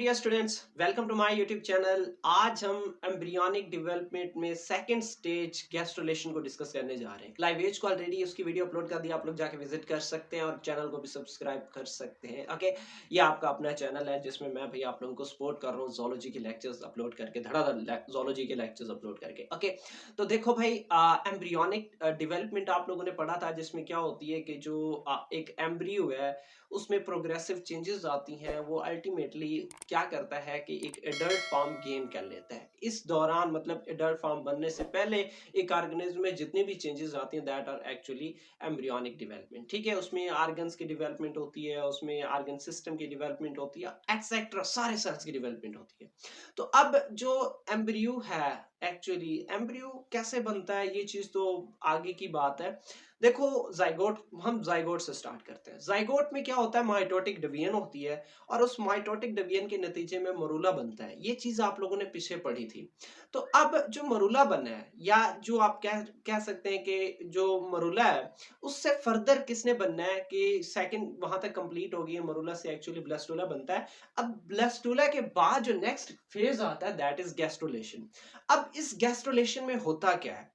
Dear students, welcome to my YouTube channel. आज हम embryonic development में सेकंड स्टेज गैस्ट्रुलेशन को डिस्कस करने जा रहे हैं। लाइव एज को ऑलरेडी उसकी वीडियो अपलोड कर दी, आप लोग जाके विजिट कर सकते हैं और चैनल को भी सब्सक्राइब कर सकते हैं। ओके, ये आपका अपना चैनल है जिसमें मैं भाई आप लोगों को सपोर्ट कर रहा हूँ जोलॉजी के लेक्चर्स अपलोड करके, धड़ाधड़ जोलॉजी के लेक्चर्स अपलोड करके। ओके, तो देखो भाई, एम्ब्रियोनिक डेवलपमेंट आप लोगों ने पढ़ा था जिसमें क्या होती है कि जो एक एम्ब्रियो है उसमें प्रोग्रेसिव चेंजेस आती हैं। वो अल्टीमेटली क्या करता है कि एक एडल्ट फॉर्म गेन कर लेता है। इस दौरान मतलब एडल्ट फॉर्म बनने से पहले एक ऑर्गेनिज्म में जितनी भी चेंजेस आती हैं that are actually embryonic development. ठीक है, उसमें ऑर्गन्स की डेवलपमेंट होती है, उसमें ऑर्गन सिस्टम की डेवलपमेंट होती है, एक्सेट्रा सारे सेल्स की डेवलपमेंट होती है। तो अब जो एम्ब्रियो है, एक्चुअली एम्ब्रियो कैसे बनता है ये चीज तो आगे की बात है। देखो, जाइगोट, हम जाइगोट से स्टार्ट करते हैं। जाइगोट में क्या होता है, माइटोटिक डिवीजन होती है और उस माइटोटिक डिवीजन के नतीजे में मरूला बनता है। ये चीज आप लोगों ने पीछे पढ़ी थी। तो अब जो मरूला बना है, या जो आप कह सकते हैं कि जो मरूला है, उससे फर्दर किसने बनना है कि सेकंड वहां तक कंप्लीट हो गई है, मरूला से एक्चुअली ब्लास्टुला बनता है। अब ब्लास्टुला के बाद जो नेक्स्ट फेज आता है दैट इज गैस्ट्रुलेशन। अब इस गैस्ट्रुलेशन में होता क्या है,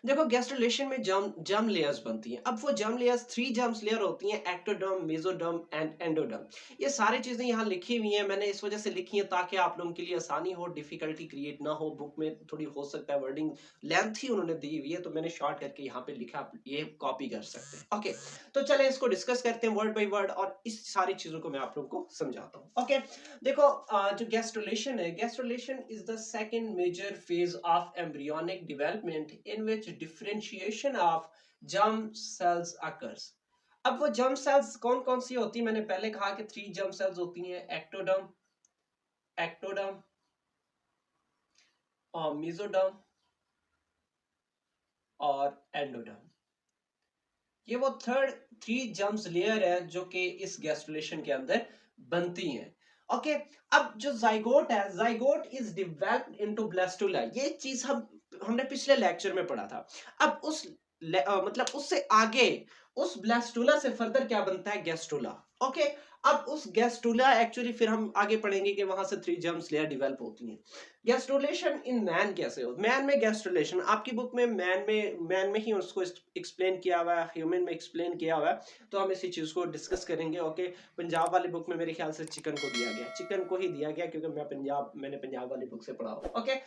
देखो गैस्ट्रुलेशन में जर्म लेयर्स बनती हैं। अब वो जर्म लेयर्स 3 जर्म्स लेयर होती हैं, एक्टोडर्म, मेसोडर्म एंड एंडोडर्म। ये सारी चीजें यहाँ लिखी हुई हैं, मैंने इस वजह से लिखी हैं ताकि आप लोगों के लिए आसानी हो, डिफिकल्टी क्रिएट ना हो। बुक में थोड़ी हो सकता है वर्डिंग लेंथी उन्होंने दी हुई है, तो मैंने शॉर्ट करके यहाँ पे लिखा, आप ये कॉपी कर सकते हैं। ओके, तो चले इसको डिस्कस करते हैं वर्ड बाय वर्ड और इस सारी चीजों को मैं आप लोगों को समझाता हूँ। ओके, देखो, जो गैस्ट्रुलेशन है, gastrulation is the second major phase of embryonic development in which differentiation of germ cells occurs। अब वो जर्म सेल्स कौन कौन सी होती है, मैंने पहले कहा कि 3 जर्म सेल्स होती हैं, एक्टोडर्म, एक्टोडर्म और मेसोडर्म और एंडोडर्म। ये वो थर्ड 3 जर्म्स लेयर है जो कि इस गैस्ट्रुलेशन के अंदर बनती हैं। ओके, अब जो जाइगोट है, zygote is developed into blastula. ये चीज हमने पिछले लेक्चर में पढ़ा था। अब मतलब उससे आगे उस ब्लास्टुला से फर्दर क्या बनता है, गैस्ट्रुला। ओके, अब उस गैस्ट्रुला एक्चुअली फिर हम आगे पढ़ेंगे कि वहां से 3 जर्म्स लेयर डेवलप होती हैं। गैस्ट्रुलेशन इन मैन कैसे हो, मैन में गैस्ट्रुलेशन आपकी बुक में मैन में ही उसको एक्सप्लेन किया हुआ है, ह्यूमन में एक्सप्लेन किया हुआ है, तो हम इसी चीज को डिस्कस करेंगे। ओके, पंजाब वाली बुक में मेरे ख्याल से चिकन को दिया गया, चिकन को ही दिया गया क्योंकि मैंने पंजाब वाली बुक से पढ़ा हुआ। Okay,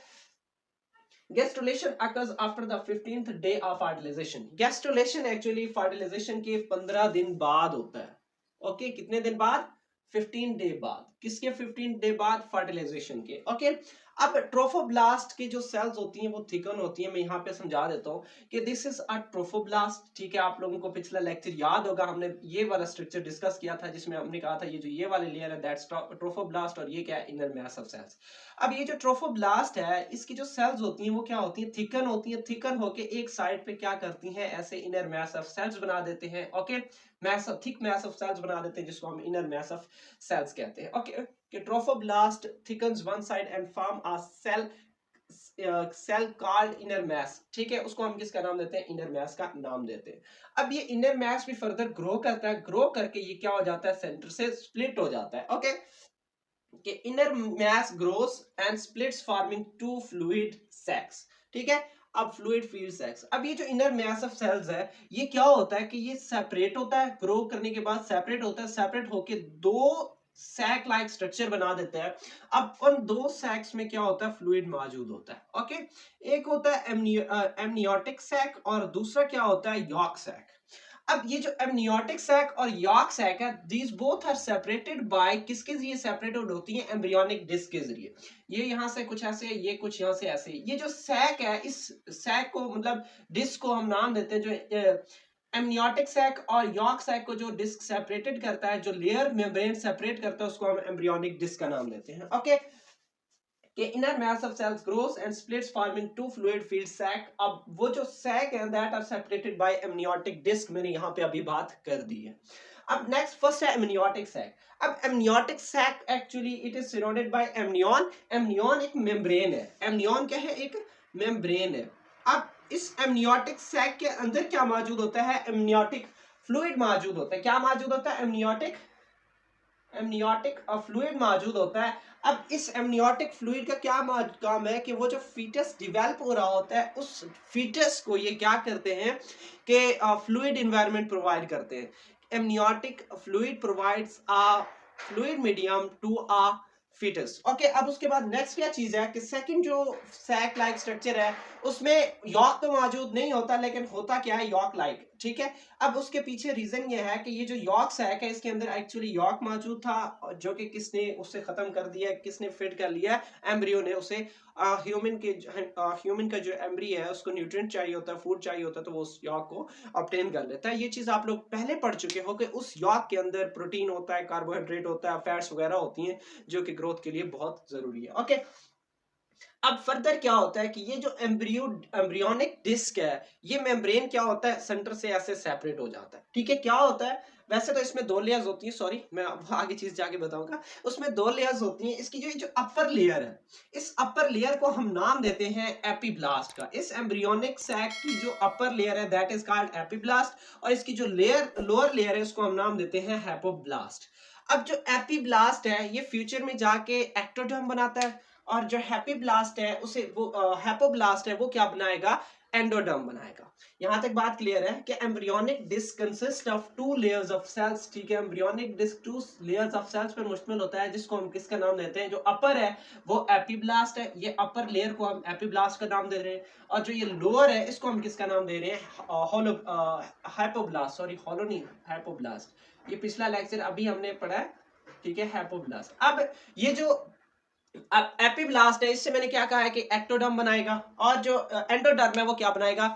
gastrulation occurs after the 15th day of fertilization। Gastrulation actually fertilization के 15 दिन बाद होता है। ओके, कितने दिन बाद, 15 डे बाद। किसके 15 डे बाद, फर्टिलाइजेशन के। ओके, अब ट्रोफोब्लास्ट की जो सेल्स होती हैं वो थिकन होती हैं। मैं यहाँ पे समझा देता हूँ कि दिस इज अ ट्रोफोब्लास्ट। ठीक है, आप लोगों को पिछला लेक्चर याद होगा, हमने ये वाला स्ट्रक्चर डिस्कस किया था जिसमें हमने कहा था ये जो ये वाले लेयर है दैट्स ट्रोफोब्लास्ट और ये क्या है, इनर मैस ऑफ सेल्स। अब ये जो ट्रोफोब्लास्ट है, इसकी जो सेल्स होती हैं वो क्या होती हैं, थिकन होती हैं। थिकन होके एक साइड पे क्या करती हैं, ऐसे इनर मैस ऑफ सेल्स बना देते हैं। Okay, mass of thick mass of cells बना देते हैं जिसको हम इनर मैस ऑफ सेल्स कहते हैं। ओके, कि trophoblast thickens one side and form a cell called inner mass. ठीक है, उसको हम किसका नाम देते हैं, इनर मैस का नाम देते हैं। अब ये इनर मैस भी फर्दर ग्रो करता है, ग्रो करके ये क्या हो जाता है, सेंटर से स्प्लिट हो जाता है। ओके, कि inner mass grows and splits forming two fluid sacs। ठीक है, अब फ्लूइड फील्ड सैक्स। अब ये जो इनर मैस ऑफ सेल्स है, ये क्या होता है कि ये सेपरेट होता है, ग्रो करने के बाद सेपरेट होता है, सेपरेट होके दो सैक लाइक स्ट्रक्चर बना देता है। अब उन दो सैक्स में क्या होता है, फ्लूइड मौजूद होता है। ओके, एक होता है एमनियोटिक सैक और दूसरा क्या होता है, यॉर्क सैक। अब ये जो एमनियोटिक सैक और यॉर्क सैक है, these both are separated by, किसके जरिए सेपरेटेड होती है, एम्ब्रियोनिक डिस्क के जरिए। ये यहां से कुछ ऐसे, ये कुछ यहां से ऐसे। ये जो सैक है, इस सैक को मतलब डिस्क को हम नाम देते हैं, जो एमनियोटिक सैक और यॉर्क सैक को जो डिस्क सेपरेटेड करता है, जो लेयर मेम्ब्रेन सेपरेट करता है, उसको हम एम्ब्रियोनिक डिस्क का नाम देते हैं। ओके, कि inner mass of cells grows and splits forming two fluid filled sac। अब वो जो sac है that are separated by amniotic disc, मैंने यहाँ पे अभी बात कर दी है। अब नेक्स्ट फर्स्ट है amniotic sac। अब amniotic sac actually it is surrounded by amnion। amnion एक मेम्ब्रेन है, amnion क्या है, एक मेम्ब्रेन है। अब इस amniotic sac के अंदर क्या मौजूद होता है, amniotic fluid मौजूद होता है। क्या मौजूद होता है, amniotic एमनियोटिक फ्लूइड मौजूद होता है। अब इस एमनियोटिक फ्लूइड का क्या काम है कि वो जो फीटस डिवेल्प हो रहा होता है उस फीटस को ये क्या करते हैं कि फ्लूइड इन्वायरमेंट प्रोवाइड करते हैं। Amniotic fluid provides a fluid medium to a foetus. Okay, अब उसके बाद नेक्स्ट क्या चीज है कि सेकंड जो सैक लाइक स्ट्रक्चर है उसमें यॉक तो मौजूद नहीं होता, लेकिन होता क्या है, यॉक लाइक। ठीक है, अब उसके पीछे रीजन ये है कि ये जो यॉक सैक है इसके अंदर एक्चुअली यॉक मौजूद था, जो कि किसने उससे खत्म कर दिया, किसने फिट कर लिया, एम्ब्रियो ने उसे। ह्यूमन का जो एम्ब्री है उसको न्यूट्रिएंट चाहिए होता है, फूड चाहिए होता है, तो वो उस यॉक को ऑब्टेन कर लेता है। ये चीज आप लोग पहले पढ़ चुके हो कि उस यॉक के अंदर प्रोटीन होता है, कार्बोहाइड्रेट होता है, फैट्स वगैरह होती हैं जो कि ग्रोथ के लिए बहुत जरूरी है। ओके, अब फर्दर क्या होता है कि ये जो एम्ब्रियोनिक डिस्क है, ये मेम्ब्रेन क्या होता है, सेंटर से ऐसे सेपरेट हो जाता है। ठीक है, क्या होता है, वैसे तो इसमें दो लेयर्स होती हैं, सॉरी मैं आगे चीज जाके बताऊंगा। उसमें दो लेयर्स होती हैं। इसकी जो अपर लेयर है, इस अपर लेयर को हम नाम देते हैं एपीब्लास्ट का। इस एम्ब्रियोनिक सैक की जो अपर लेयर है दैट इज कॉल्ड एपीब्लास्ट, और इसकी जो लोअर लेयर है उसको हम नाम देते हैं हैपोब्लास्ट। अब जो एपीब्लास्ट है ये फ्यूचर में जाके एक्टोडर्म बनाता है, और जो हैप्पी ब्लास्ट है उसे वो हैपोब्लास्ट है वो क्या बनाएगा, एंडोडर्म बनाएगा। यहां तक बात क्लियर है कि embryonic disc consist of two layers of cells. ठीक है, embryonic disc two layers of cells पर मुश्तमिल होता है, जिसको हम किसका नाम देते हैं, जो अपर है वो एपीब्लास्ट है, ये अपर लेयर को हम एपीब्लास्ट का नाम दे रहे हैं, और जो ये लोअर है इसको हम किसका नाम दे रहे हैं, होलो हाइपोब्लास्ट, सॉरी होलो नहीं, हाइपोब्लास्ट। ये पिछला लेक्चर अभी हमने पढ़ा है। ठीक है, हाइपोब्लास्ट। अब ये जो अब एपीब्लास्ट है इससे मैंने क्या कहा है कि एक्टोडर्म बनाएगा, और जो एंडोडर्म है वो क्या बनाएगा,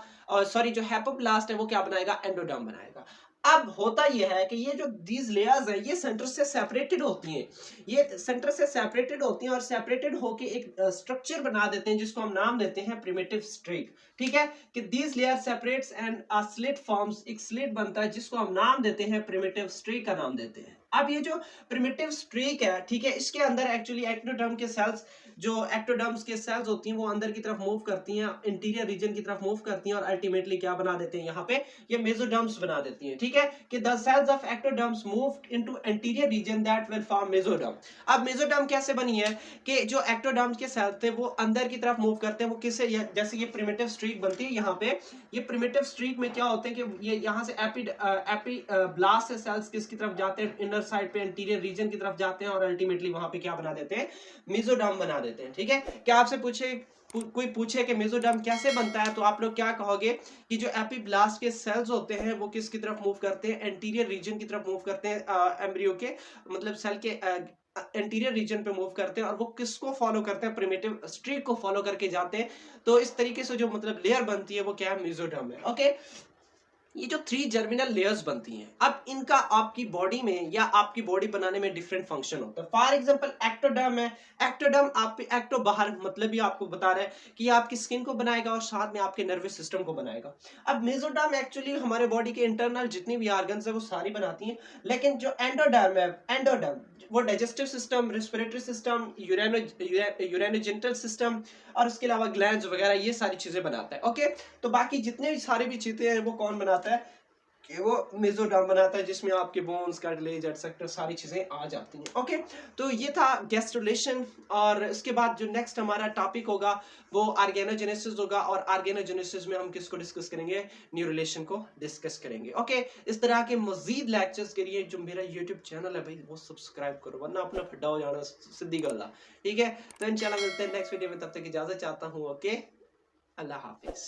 सॉरी जो हैपोब्लास्ट है वो क्या बनाएगा, एंडोडर्म बनाएगा। अब होता यह है कि ये जो दीज लेयर्स है ये सेंटर से सेपरेटेड होती हैं, ये सेंटर से सेपरेटेड होती हैं और सेपरेटेड होके एक स्ट्रक्चर बना देते हैं जिसको हम नाम देते हैं प्रिमिटिव स्ट्रेक। ठीक है, कि these layer separates and a slit forms, एक स्लिट बनता है जिसको हम नाम देते हैं प्रिमिटिव स्ट्रेक का नाम देते हैं। अब ये जो प्रिमिटिव स्ट्रेक है, ठीक है, इसके अंदर एक्चुअली एक्टोडर्म के सेल्स, जो एक्टोडर्म्स के सेल्स होती हैं वो अंदर की तरफ मूव करती हैं, इंटीरियर रीजन की तरफ मूव करती हैं, और अल्टीमेटली क्या बना देते हैं, यहाँ पे ये मेसोडर्म्स बना देती हैं। ठीक है, कि the cells of ectoderms move into anterior region that will form mesoderm. अब मेसोडर्म कैसे बनी है कि जो एक्टोडर्म्स के सेल्स थे वो अंदर की तरफ मूव करते हैं, वो किससे, जैसे ये प्रिमिटिव स्ट्रीक बनती है यहाँ पे, ये प्रिमिटिव स्ट्रीक में क्या होते हैं कि ये यहाँ से एपी ब्लास्ट से सेल्स किसकी तरफ जाते हैं, इनर साइड पे एंटीरियर रीजन की तरफ जाते हैं, और अल्टीमेटली वहां पे क्या बना देते हैं, मेसोडर्म बना देते हैं। ठीक है, क्या आपसे कोई पूछे कि मेसोडर्म कैसे बनता है, तो आप लोग क्या कहोगे कि जो एपीब्लास्ट के सेल्स होते हैं वो किसकी तरफ मूव करते हैं, एंटीरियर रीजन की तरफ मूव करते हैं, एम्ब्रियो के मतलब सेल के एंटीरियर रीजन पे मूव करते हैं, और वो किसको फॉलो करते हैं, प्रिमिटिव स्ट्रीक को फॉलो करके जाते हैं। तो इस तरीके से जो मतलब लेयर बनती है वो क्या है, मेसोडर्म है। ओके, ये जो थ्री जर्मिनल लेयर्स बनती हैं, अब इनका आपकी बॉडी में या आपकी बॉडी बनाने में डिफरेंट फंक्शन होता है। फॉर एग्जांपल एक्टोडर्म है, एक्टोडर्म आप एक्टो बाहर मतलब भी आपको बता रहा है कि ये आपकी स्किन को बनाएगा और साथ में आपके नर्वस सिस्टम को बनाएगा। अब मेसोडर्म एक्चुअली हमारे बॉडी के इंटरनल जितनी भी ऑर्गन्स है वो सारी बनाती हैं, लेकिन जो एंडोडर्म है, एंडोडर्म वो digestive system, respiratory system, urinogenital system, और उसके अलावा ग्लैंड्स वगैरह ये सारी चीजें बनाता है। ओके, तो बाकी जितने भी सारे भी चीजें हैं वो कौन बनाता है, कि वो मेसोडर्म बनाता है, जिसमें आपके बोन्स, कार्टिलेज एटसेट्रा सारी चीजें आ जाती हैं। ओके, तो ये था गैस्ट्रुलेशन, और इसके बाद जो नेक्स्ट हमारा टॉपिक होगा वो ऑर्गेनोजेनेसिस होगा, और ऑर्गेनोजेनेसिस में हम किसको डिस्कस करेंगे, न्यूरोलेशन को डिस्कस करेंगे। ओके, इस तरह के मजीद लेक्चर्स के लिए जो मेरा यूट्यूब चैनल है भाई वो सब्सक्राइब करो, वरना अपना फिड्डा हो जाना सीधी गल है। ठीक है, तो इंशाल्लाह मिलते हैं नेक्स्ट वीडियो में, तब तक इजाजत चाहता हूँ। ओके, अल्लाह हाफिज।